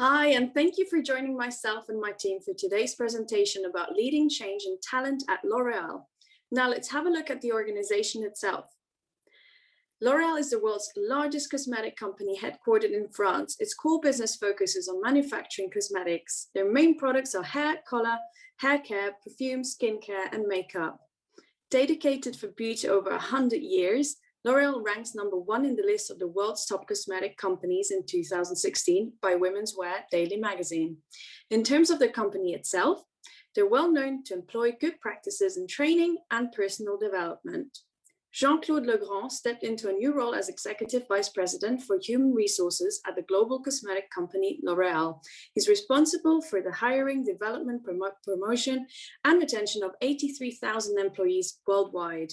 Hi, and thank you for joining myself and my team for today's presentation about leading change and talent at L'Oréal. Now let's have a look at the organization itself. L'Oréal is the world's largest cosmetic company headquartered in France. Its core business focuses on manufacturing cosmetics. Their main products are hair color, hair care, perfume, skincare, and makeup. Dedicated for beauty over 100 years, L'Oréal ranks #1 in the list of the world's top cosmetic companies in 2016 by Women's Wear Daily magazine. In terms of the company itself, they're well known to employ good practices in training and personal development. Jean-Claude Legrand stepped into a new role as Executive Vice President for Human Resources at the global cosmetic company L'Oréal. He's responsible for the hiring, development, promotion, and retention of 83,000 employees worldwide.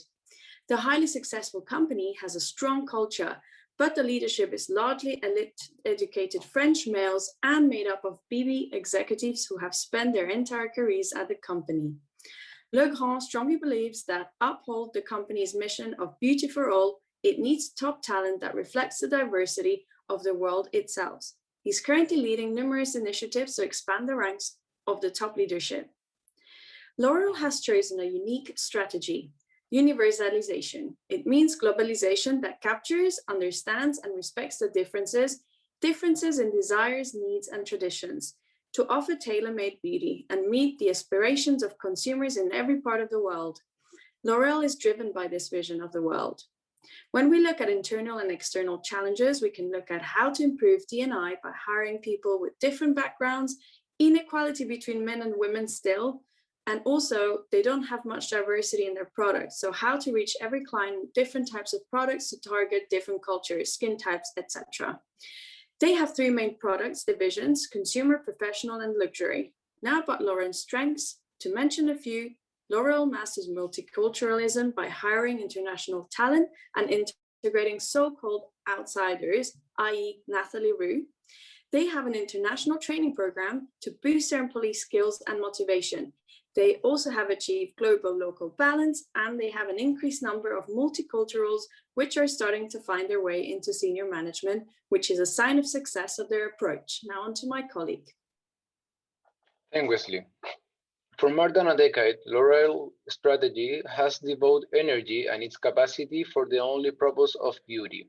The highly successful company has a strong culture, but the leadership is largely elite-educated French males and made up of BB executives who have spent their entire careers at the company. Legrand strongly believes that uphold the company's mission of beauty for all, it needs top talent that reflects the diversity of the world itself. He's currently leading numerous initiatives to expand the ranks of the top leadership. L'Oréal has chosen a unique strategy. Universalization. It means globalization that captures, understands, and respects the differences in desires, needs, and traditions, to offer tailor-made beauty and meet the aspirations of consumers in every part of the world. L'Oréal is driven by this vision of the world. When we look at internal and external challenges, we can look at how to improve D&I by hiring people with different backgrounds, inequality between men and women still, and also they don't have much diversity in their products. So how to reach every client with different types of products to target different cultures, skin types, etc. They have 3 main products divisions: consumer, professional, and luxury. Now about L'Oréal's strengths. To mention a few, L'Oréal masters multiculturalism by hiring international talent and integrating so-called outsiders, i.e. Nathalie Roux. They have an international training program to boost their employee skills and motivation. They also have achieved global-local balance, and they have an increased number of multiculturals which are starting to find their way into senior management, which is a sign of success of their approach. Now on to my colleague. Thanks, Wesley. For more than a decade, L'Oréal strategy has devoted energy and its capacity for the only purpose of beauty.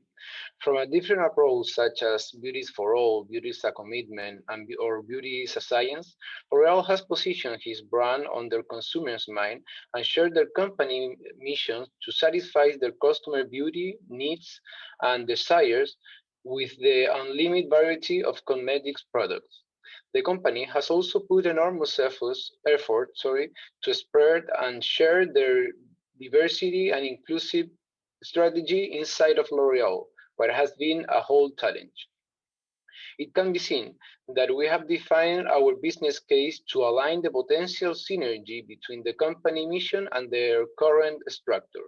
From a different approach such as beauty is for all, beauty is a commitment, or beauty is a science, L'Oréal has positioned his brand on their consumers' mind and shared their company mission to satisfy their customer beauty needs and desires with the unlimited variety of cosmetics products. The company has also put enormous effort to spread and share their diversity and inclusive strategy inside of L'Oréal, where it has been a whole challenge. It can be seen that we have defined our business case to align the potential synergy between the company mission and their current structure.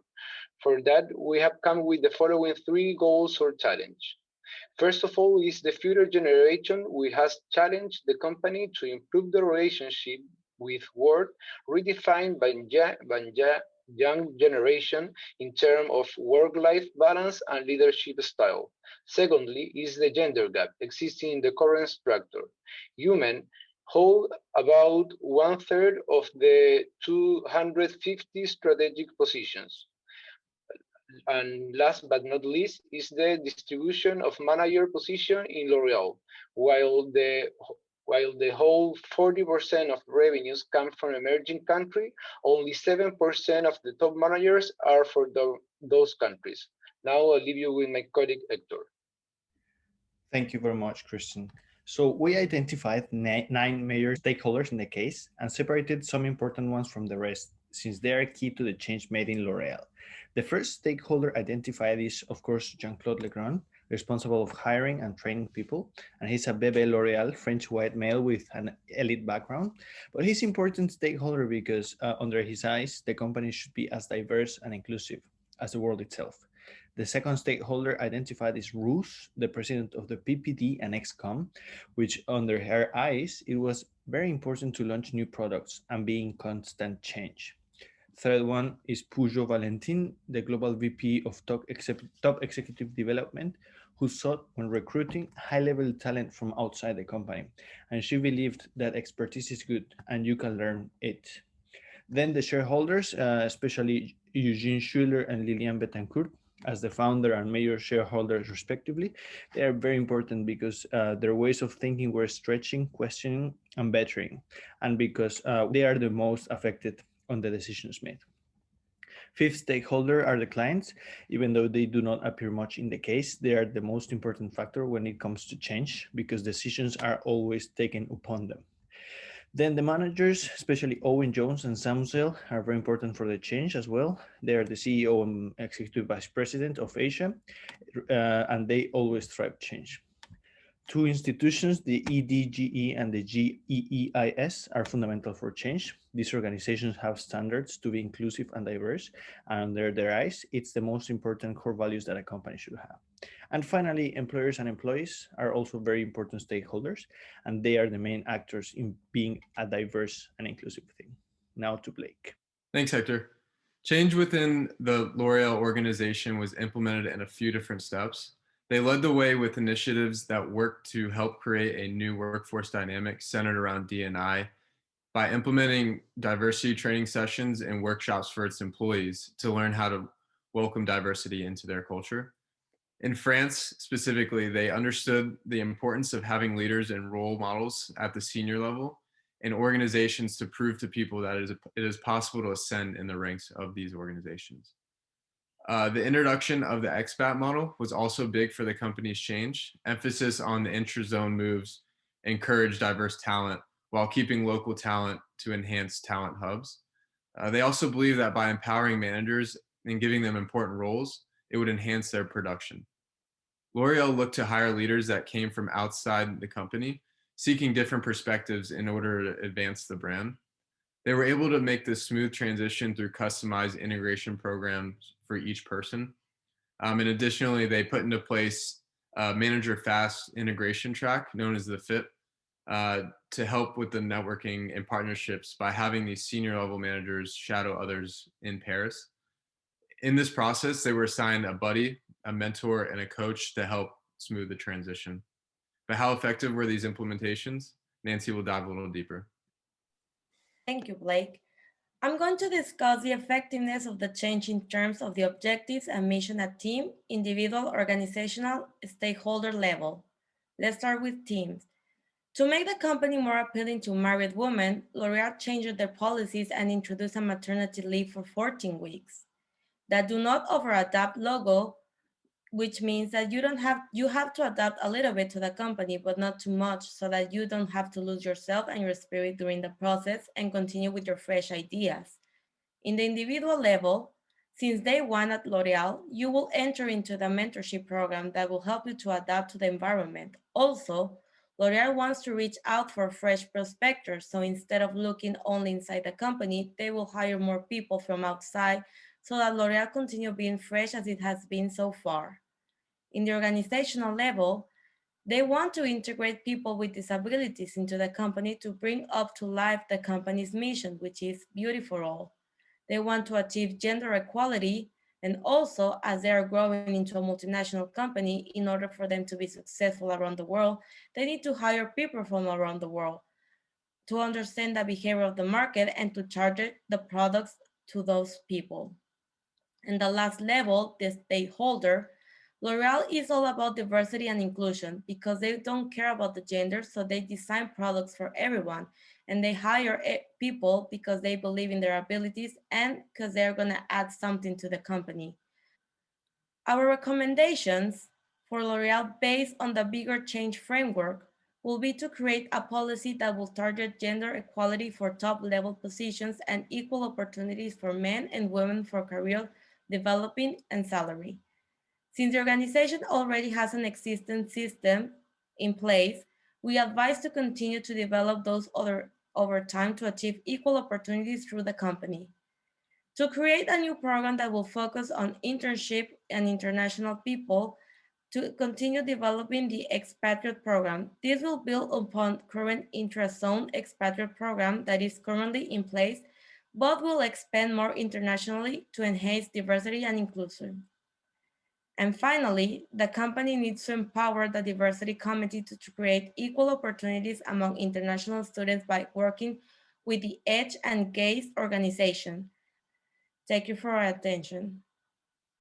For that, we have come with the following 3 goals or challenge. First of all is the future generation. We have challenged the company to improve the relationship with work, redefined by young generation in terms of work-life balance and leadership style. Secondly is the gender gap existing in the current structure. Women hold about 1/3 of the 250 strategic positions. And last but not least is the distribution of manager position in L'Oréal. While the whole 40% of revenues come from emerging countries, only 7% of the top managers are for those countries. Now I'll leave you with my colleague Hector. Thank you very much, Christian. So we identified 9 major stakeholders in the case and separated some important ones from the rest, since they are key to the change made in L'Oréal. The first stakeholder identified is, of course, Jean-Claude Legrand, responsible of hiring and training people, and he's a Bébé L'Oréal French white male with an elite background. But he's an important stakeholder because under his eyes, the company should be as diverse and inclusive as the world itself. The second stakeholder identified is Ruth, the president of the PPD and XCOM, which under her eyes, it was very important to launch new products and be in constant change. Third one is Pujol Valentin, the global VP of top executive development, who sought when recruiting high-level talent from outside the company, and she believed that expertise is good and you can learn it. Then the shareholders, especially Eugene Schuler and Lilian Betancourt, as the founder and major shareholders respectively, they are very important because their ways of thinking were stretching, questioning, and bettering, and because they are the most affected on the decisions made. Fifth stakeholder are the clients. Even though they do not appear much in the case, they are the most important factor when it comes to change because decisions are always taken upon them. Then the managers, especially Owen Jones and Sam Zell, are very important for the change as well. They are the CEO and Executive Vice President of Asia, and they always drive change. Two institutions, the EDGE and the GEEIS, are fundamental for change. These organizations have standards to be inclusive and diverse, and under their eyes, it's the most important core values that a company should have. And finally, employers and employees are also very important stakeholders, and they are the main actors in being a diverse and inclusive thing. Now to Blake. Thanks, Hector. Change within the L'Oreal organization was implemented in a few different steps. They led the way with initiatives that worked to help create a new workforce dynamic centered around D&I by implementing diversity training sessions and workshops for its employees to learn how to welcome diversity into their culture. In France, specifically, they understood the importance of having leaders and role models at the senior level and organizations to prove to people that it is possible to ascend in the ranks of these organizations. The introduction of the expat model was also big for the company's change. Emphasis on the intra-zone moves encouraged diverse talent while keeping local talent to enhance talent hubs. They also believe that by empowering managers and giving them important roles, it would enhance their production. L'Oreal looked to hire leaders that came from outside the company, seeking different perspectives in order to advance the brand. They were able to make this smooth transition through customized integration programs for each person. And additionally, they put into place a manager fast integration track known as the FIP to help with the networking and partnerships by having these senior level managers shadow others in Paris. In this process, they were assigned a buddy, a mentor, and a coach to help smooth the transition. But how effective were these implementations? Nancy will dive a little deeper. Thank you, Blake. I'm going to discuss the effectiveness of the change in terms of the objectives and mission at team, individual, organizational, stakeholder level. Let's start with teams. To make the company more appealing to married women, L'Oreal changed their policies and introduced a maternity leave for 14 weeks. The do not over-adapt logo, which means that you have to adapt a little bit to the company, but not too much, so that you don't have to lose yourself and your spirit during the process and continue with your fresh ideas. In the individual level, since day one at L'Oreal, you will enter into the mentorship program that will help you to adapt to the environment. Also, L'Oreal wants to reach out for fresh prospectors, so instead of looking only inside the company, they will hire more people from outside so that L'Oreal continue being fresh as it has been so far. In the organizational level, they want to integrate people with disabilities into the company to bring up to life the company's mission, which is beauty for all. They want to achieve gender equality, and also, as they are growing into a multinational company, in order for them to be successful around the world, they need to hire people from around the world to understand the behavior of the market and to charge the products to those people. And the last level, the stakeholder, L'Oreal is all about diversity and inclusion because they don't care about the gender, so they design products for everyone. And they hire people because they believe in their abilities and because they're going to add something to the company. Our recommendations for L'Oreal based on the bigger change framework will be to create a policy that will target gender equality for top-level positions and equal opportunities for men and women for career developing and salary. Since the organization already has an existing system in place, we advise to continue to develop those over time to achieve equal opportunities through the company. To create a new program that will focus on internship and international people, to continue developing the expatriate program. This will build upon current intra-zone expatriate program that is currently in place, but will expand more internationally to enhance diversity and inclusion. And finally, the company needs to empower the diversity committee to create equal opportunities among international students by working with the EDGE and GAZE organization. Thank you for your attention.